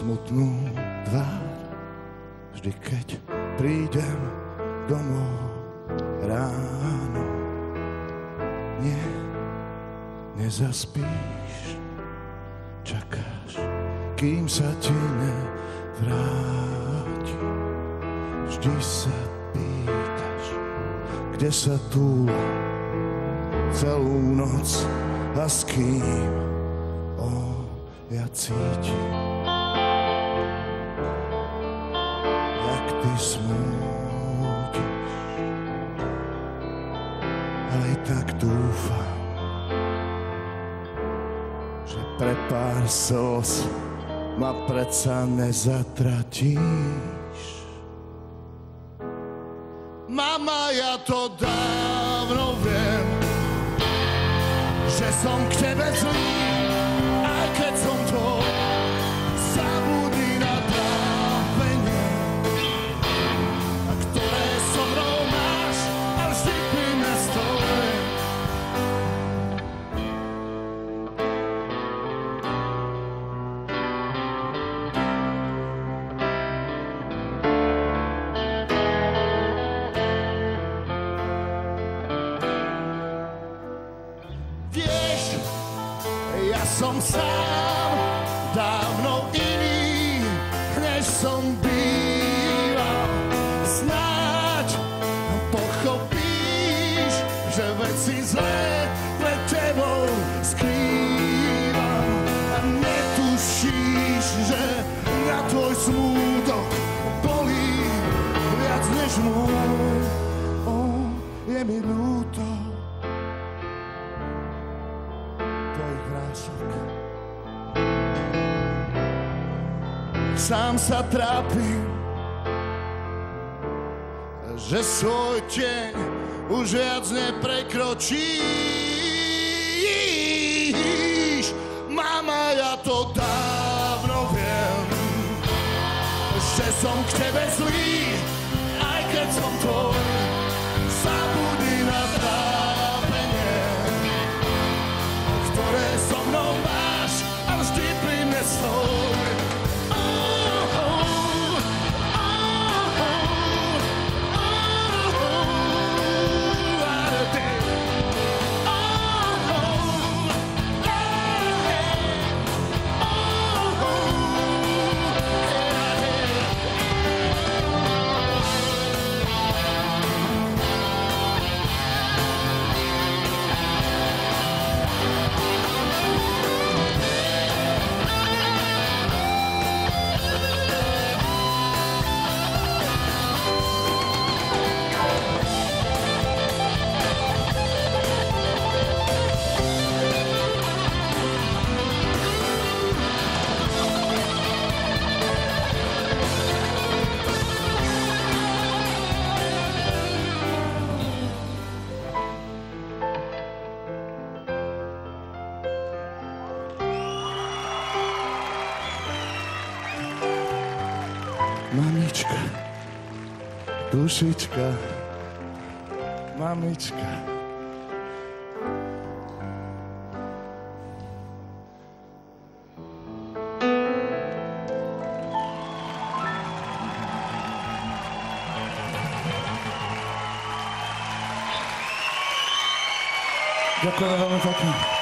smutnú tvár, vždy keď prídem domov ráno. Nie, nezaspíš, čakáš, kým sa ti nevráti. Vždy sa pýtaš, kde sa túlam celú noc a s kým ja cítim, jak ty smútiš. Aj tak dúfam, že pre pár slz ma predsa nezatratíš. Mama, ja to dávno viem, že som k tebe zlý, aj keď som to zabudni na trápenie, a ktoré so mnou máš a vždy pri mne stojí. Vieš, ja som sám dávno iný, než som býval. Snáď pochopíš, že veci zlé pred tebou skrývam. A netušíš, že na tvoj smútok bolí viac než môj. Je mi ľúto tvojich vrások. Sám sa trápim, že svoj tieň už viac neprekročíš. Mama, ja to dávno viem, že som k tebe zlý, aj keď som tvoj. Zabudni na trápenie, ktoré so mnou máš a vždy pri mne stoj. Mamička, dušička, mamička. Ďakujem veľmi pekne.